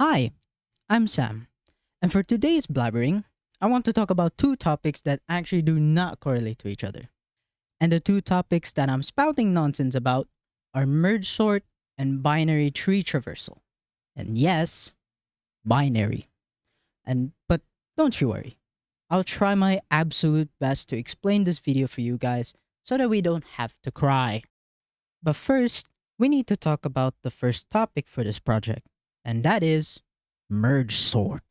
Hi, I'm Sam, and for today's blabbering, I want to talk about two topics that actually do not correlate to each other. And the two topics that I'm spouting nonsense about are merge sort and binary tree traversal. And yes, binary. And but don't you worry. I'll try my absolute best to explain this video for you guys so that we don't have to cry. But first, we need to talk about the first topic for this project, and that is merge sort.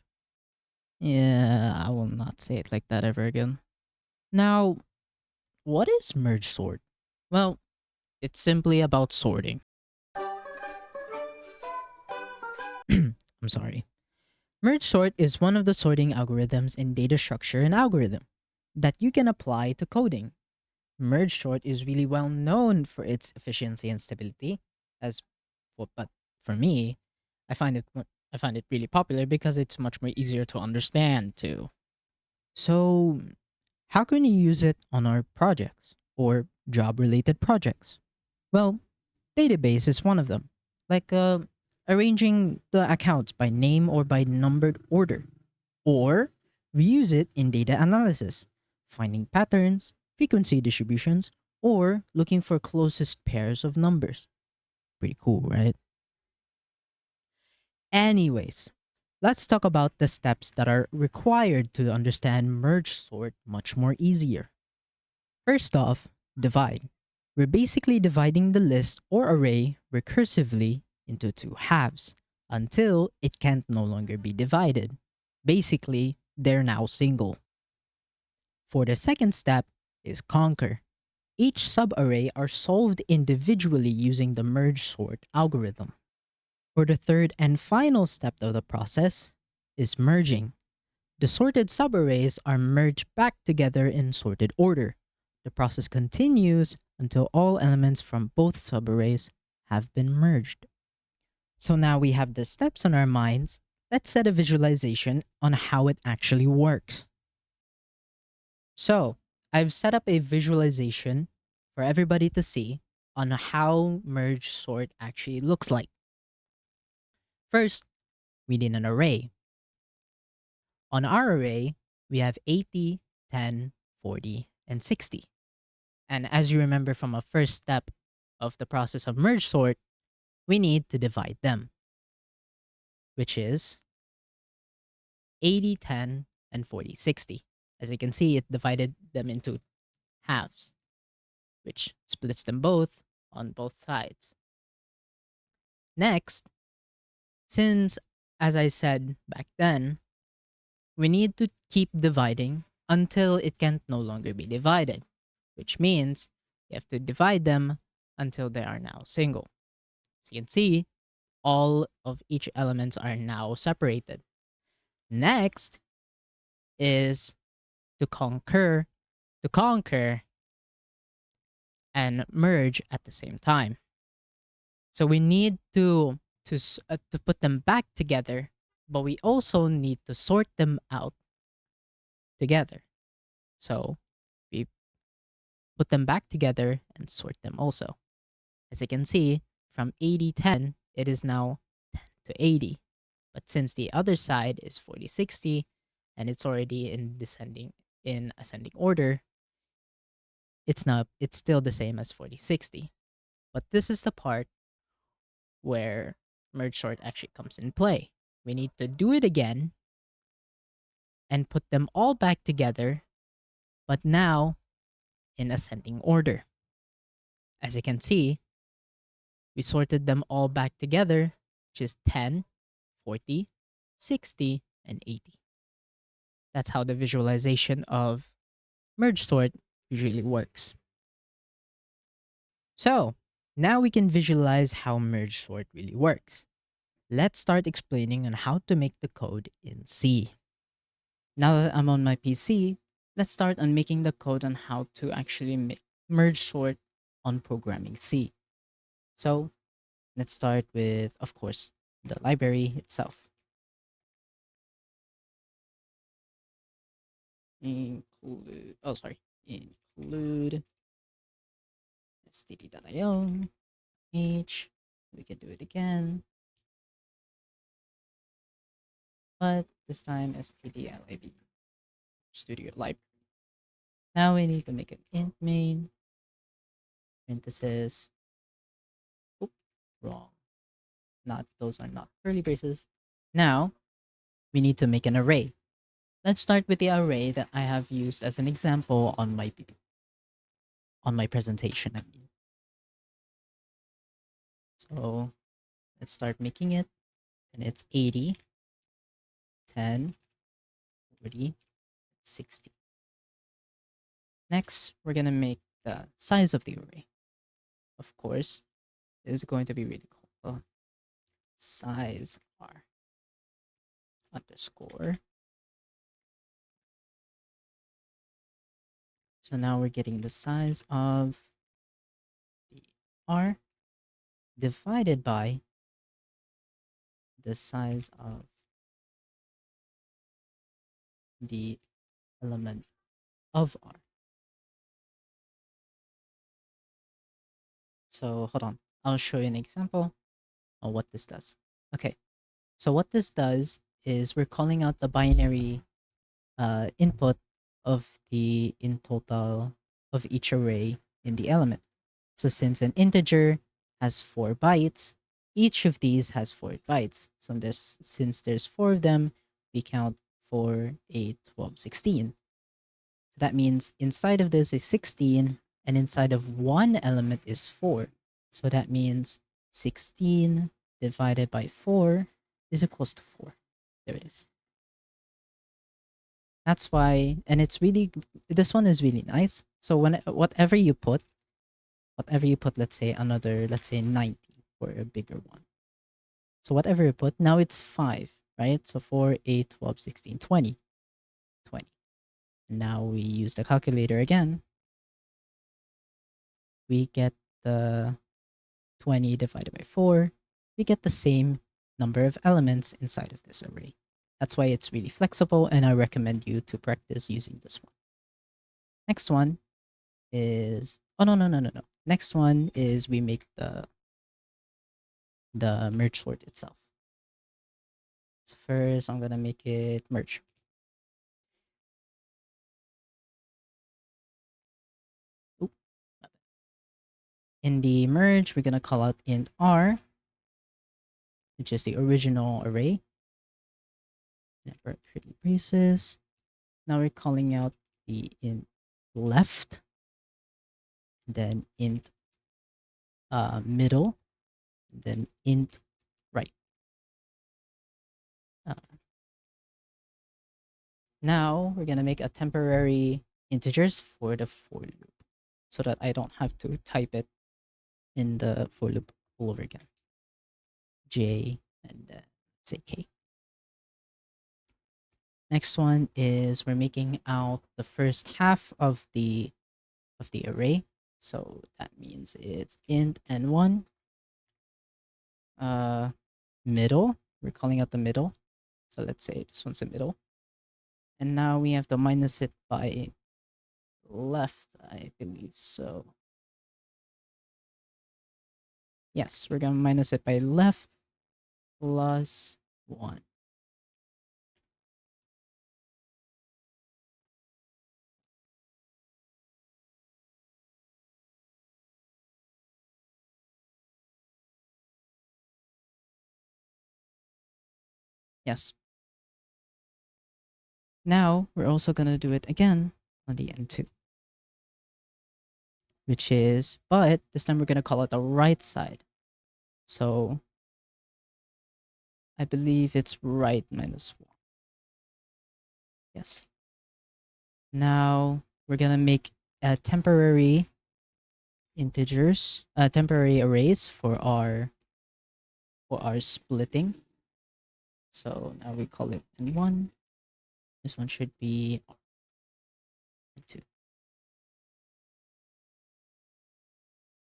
Yeah, I will not say it like that ever again. Now, what is merge sort? Well, it's simply about sorting. I'm sorry. Merge sort is one of the sorting algorithms in data structure and algorithm that you can apply to coding. Merge sort is really well known for its efficiency and stability, as but for me, I find I find it really popular because it's much more easier to understand too. So, how can you use it on our projects or job related projects? Well, database is one of them, like arranging the accounts by name or by numbered order. Or we use it in data analysis, finding patterns, frequency distributions, or looking for closest pairs of numbers. Pretty cool, right? Anyways, let's talk about the steps that are required to understand merge sort much more easier. First off, divide. We're basically dividing the list or array recursively into two halves until it can't no longer be divided. Basically, they're now single. For the second step is conquer. Each subarray are solved individually using the merge sort algorithm. For the third and final step of the process is merging. The sorted subarrays are merged back together in sorted order. The process continues until all elements from both subarrays have been merged. So now we have the steps on our minds. Let's set a visualization on how it actually works. So I've set up a visualization for everybody to see on how merge sort actually looks like. First, we need an array. On our array, we have 80, 10, 40, and 60. And as you remember from a first step of the process of merge sort, we need to divide them, which is 80, 10, and 40, 60. As you can see, it divided them into halves, which splits them both on both sides. Next, since, as I said back then, we need to keep dividing until it can no longer be divided, which means you have to divide them until they are now single. As you can see, all of each elements are now separated. Next is to conquer and merge at the same time. So we need to put them back together, but we also need to sort them out together. So we put them back together and sort them also. As you can see, from 80-10, it is now 10 to 80. But since the other side is 40-60 and it's already in ascending order, it's still the same as 40-60. But this is the part where merge sort actually comes in play. We need to do it again and put them all back together, but now in ascending order. As you can see, we sorted them all back together, which is 10, 40, 60, and 80. That's how the visualization of merge sort usually works. So, now we can visualize how merge sort really works. Let's start explaining on how to make the code in C. Now that I'm on my PC, let's start on making the code on how to actually merge sort on programming C. So, let's start with, of course, the library itself. Include std.io h. We can do it again. but this time stdlib studio library. Now we need to make an int main parenthesis. Oop, wrong. Not those are not curly braces. Now we need to make an array. Let's start with the array that I have used as an example on my presentation. I mean. So let's start making it, and it's 80, 10, 40, 60. Next, we're gonna make the size of the array. Of course, this is going to be really cool. Size r underscore. So now we're getting the size of the r divided by the size of the element of r. So hold on, I'll show you an example of what this does. Okay, so what this does is we're calling out the binary input of the in total of each array in the element. So since an integer has 4 bytes, each of these has 4 bytes. So since there's 4 of them, we count 4, 8, 12, 16. So that means inside of this is 16, and inside of one element is 4. So that means 16 divided by 4 is equals to 4. There it is. That's why, and it's really, this one is really nice. So whatever you put, let's say let's say 90 for a bigger one. So whatever you put, now it's 5, right? So 4, 8, 12, 16, 20. 20. Now we use the calculator again. We get the 20 divided by 4. We get the same number of elements inside of this array. That's why it's really flexible, and I recommend you to practice using this one. Next one is, oh no. Next one is we make the merge sort itself. So first I'm gonna make it merge. Oop. In the merge, we're gonna call out int r, which is the original array. Number curly braces. Now we're calling out the int left, then int middle, then int right. Uh, Now we're gonna make a temporary integers for the for loop, so that I don't have to type it in the for loop all over again. J and let's say K. Next one is we're making out the first half of the array. So that means it's int n1. Middle. We're calling out the middle. So let's say this one's the middle. And now we have to minus it by left, I believe so. Yes, we're gonna minus it by left plus 1. Yes. Now we're also gonna do it again on the n2. Which is, but this time we're gonna call it the right side. So I believe it's right minus 1. Yes. Now we're gonna make a temporary temporary arrays for our splitting. So now we call it n1. This one should be n2.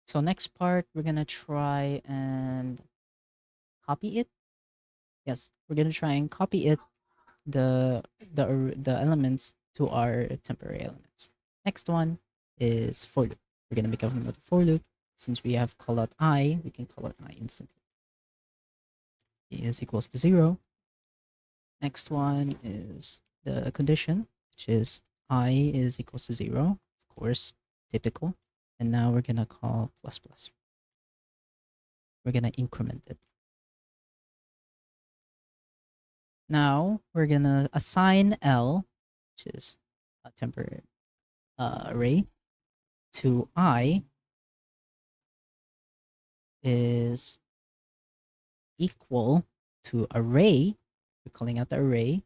So next part, we're gonna try and copy it. Yes, we're gonna try and copy it, the elements to our temporary elements. Next one is for loop. We're gonna make another for loop. Since we have call out I, we can call out I instantly. Is equals to 0. Next one is the condition, which is I is equals to 0, of course, typical. And now we're gonna call plus plus. We're gonna increment it. Now we're gonna assign L, which is a temporary array, to I is equal to array. We're calling out the array,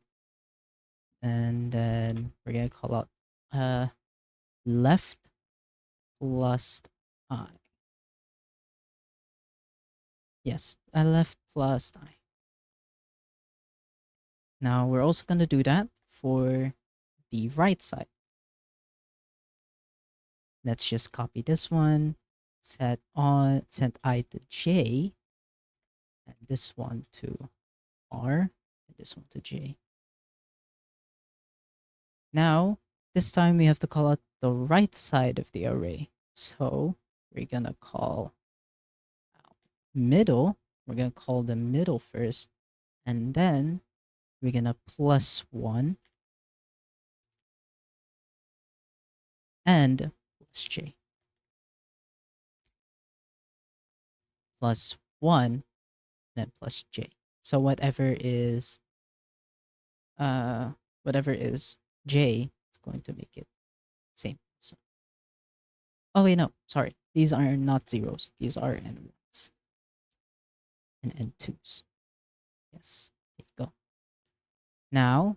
and then we're gonna call out left plus I. Yes, left plus I. Now we're also gonna do that for the right side. Let's just copy this one, set I to J, and this one to R, and this one to J. Now, this time we have to call out the right side of the array. So we're gonna call out middle. We're gonna call the middle first, and then we're gonna plus 1 and plus J. Plus 1 and then plus J. So uh whatever is J, it's going to make it same. So, oh wait, no, sorry. These are not zeros. These are n1s and n2s. Yes, there you go. Now,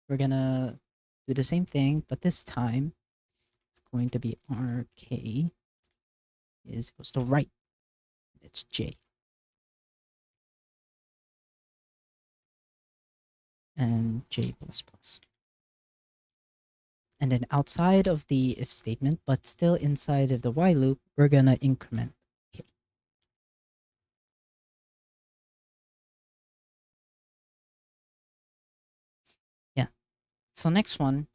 we're gonna do the same thing, but this time it's going to be RK is equals to right. It's J. And J plus plus. And then outside of the if statement, but still inside of the while loop, we're gonna increment K. So next one,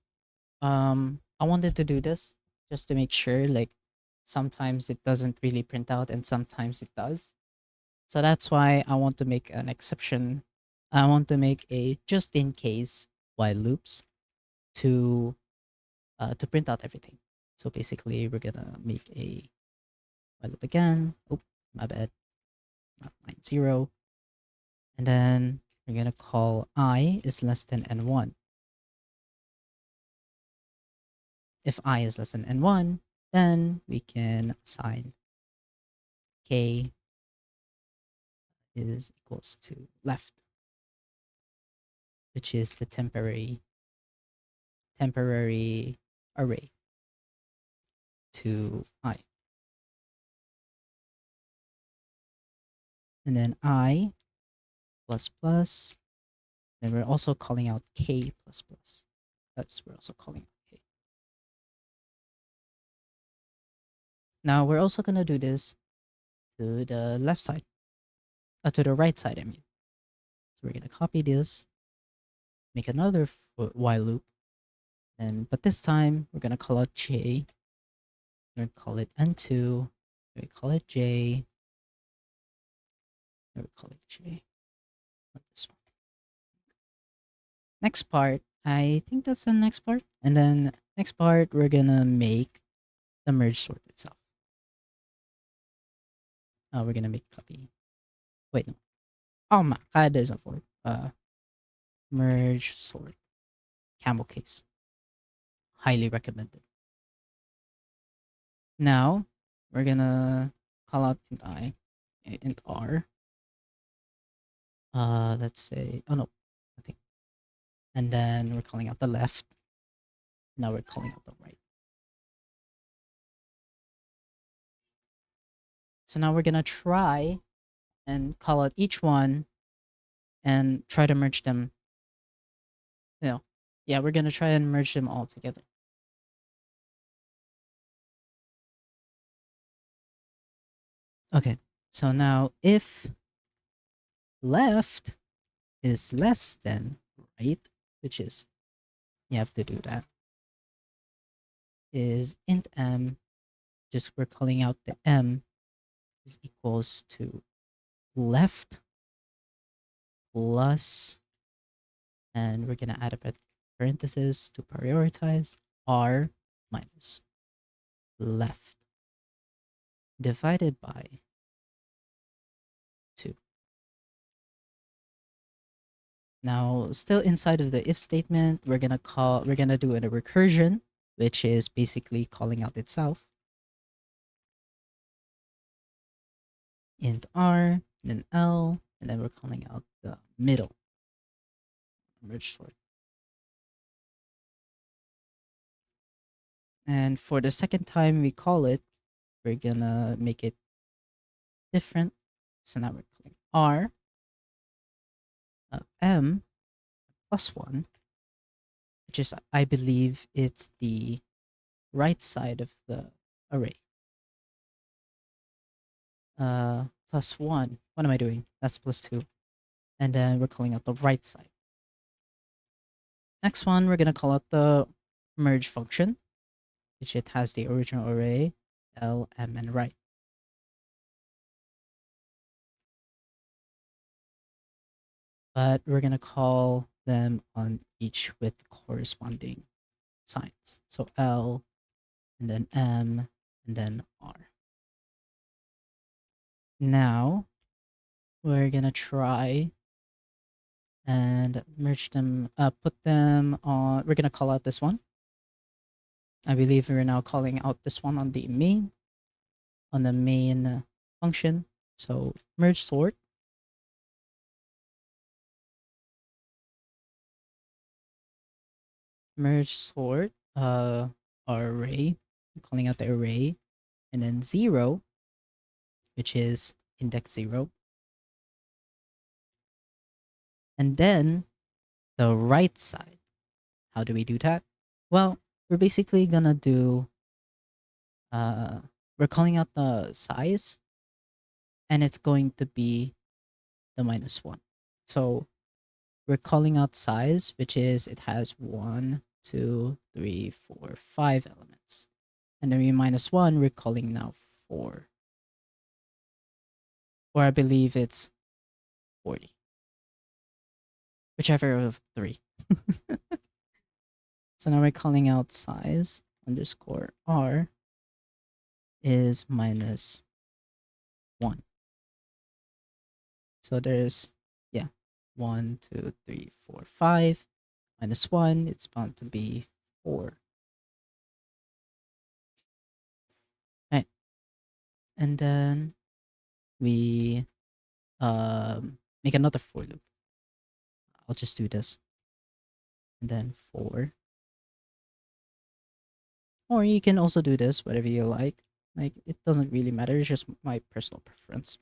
I wanted to do this just to make sure, like, sometimes it doesn't really print out and sometimes it does. So that's why I want to make an exception. I want to make a just in case while loops to print out everything. So basically, we're gonna make a while loop again. Oh, my bad, not line 0. And then we're gonna call I is less than n1. If I is less than n1, then we can assign k is equals to left, which is the temporary array to I. And then I plus plus. Then we're also calling out k plus plus. We're also calling out k. Now we're also gonna do this to the left side, to the right side, I mean. So we're gonna copy this, make another while loop, and but this time we're gonna call out j. We're gonna call it n2. We call it j. We call it j. Not this one. Next part, I think that's the next part. And then next part, we're gonna make the merge sort itself. We're gonna make copy. Wait, no. Oh my god, there's no for merge sort. Camel case. Highly recommended. Now we're gonna call out int I, int R. Let's say, oh no, nothing. And then we're calling out the left. Now we're calling out the right. So now we're gonna try and call out each one and try to merge them. Yeah, we're gonna try and merge them all together. Okay, so now if left is less than right, which is, you have to do that, is int m, just we're calling out the m is equals to left plus, and we're gonna add a parenthesis to prioritize, r minus left divided by 2. Now, still inside of the if statement, we're gonna do a recursion, which is basically calling out itself. Int r, then l, and then we're calling out the middle merge sort. And for the second time we call it, we're gonna make it different. So now we're calling r m plus 1, which is, I believe, it's the right side of the array. Plus 1. What am I doing? That's plus 2. And then we're calling out the right side. Next one, we're gonna call out the merge function, which it has the original array, L, M, and right. But we're gonna call them on each with corresponding signs. So L, and then M, and then R. Now, we're gonna try and merge them, put them on, we're gonna call out this one. I believe we're now calling out this one on the main function. So merge sort. Merge sort our array. I'm calling out the array. And then 0, which is index 0. And then the right side. How do we do that? Well, we're basically gonna do we're calling out the size, and it's going to be the -1. So we're calling out size, which is it has 1, 2, 3, 4, 5 elements. And then we minus 1, we're calling now 4. Or I believe it's 40. Whichever of 3. So now we're calling out size underscore r is minus 1. So there's, yeah, 1, 2, 3, 4, 5 minus 1. It's bound to be 4. Right. And then we make another for loop. I'll just do this. And then 4. Or you can also do this, whatever you like. Like, it doesn't really matter. It's just my personal preference.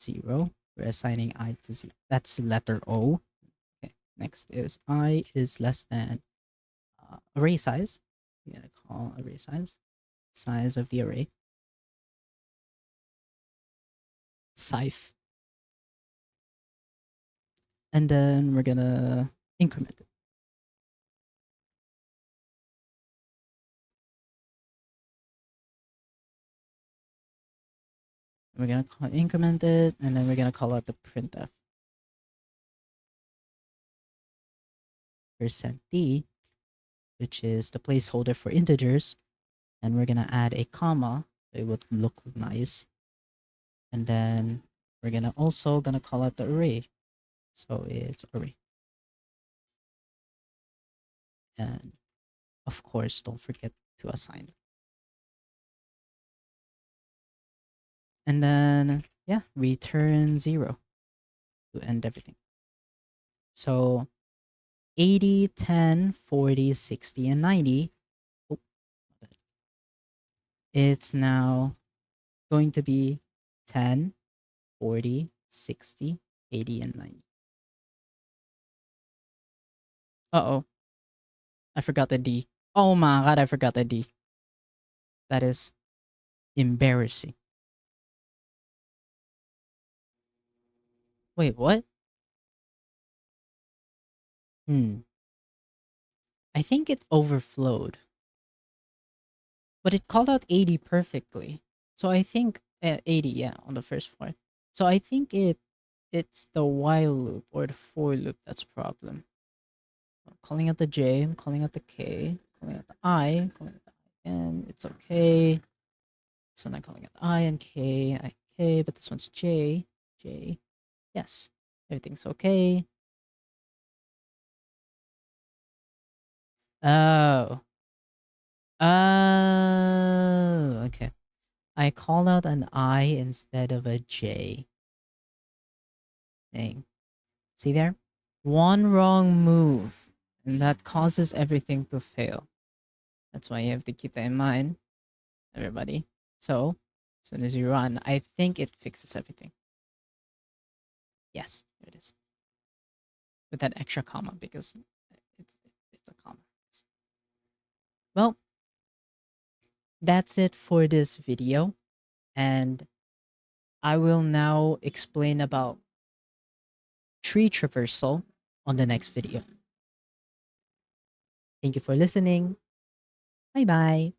0. We're assigning I to 0. That's letter O. Okay. Next is I is less than array size. We're going to call array size of the array. Scythe. And then we're going to increment it. We're going to increment it, and then we're going to call out the printf. %d, which is the placeholder for integers, and we're going to add a comma so it would look nice. And then we're going to also call out the array. So it's array. And of course, don't forget to assign. And then, yeah, return 0 to end everything. So 80, 10, 40, 60, and 90. Oh, it's now going to be 10, 40, 60, 80, and 90. Uh-oh. I forgot the D. Oh my god, I forgot the D. That is embarrassing. Wait, what? I think it overflowed. But it called out 80 perfectly. So I think 80, yeah, on the first part. So I think it's the while loop or the for loop that's problem. I'm calling out the J, I'm calling out the K, calling out the I, calling out the I, and it's okay. So now calling out the I and K, K, but this one's J, J. Yes, everything's okay. Oh. Oh, okay. I called out an I instead of a J. Dang. See there? One wrong move, and that causes everything to fail. That's why you have to keep that in mind, everybody. So, as soon as you run, I think it fixes everything. Yes, there it is. With that extra comma, because it's a comma. Well, that's it for this video, and I will now explain about tree traversal on the next video. Thank you for listening. Bye bye.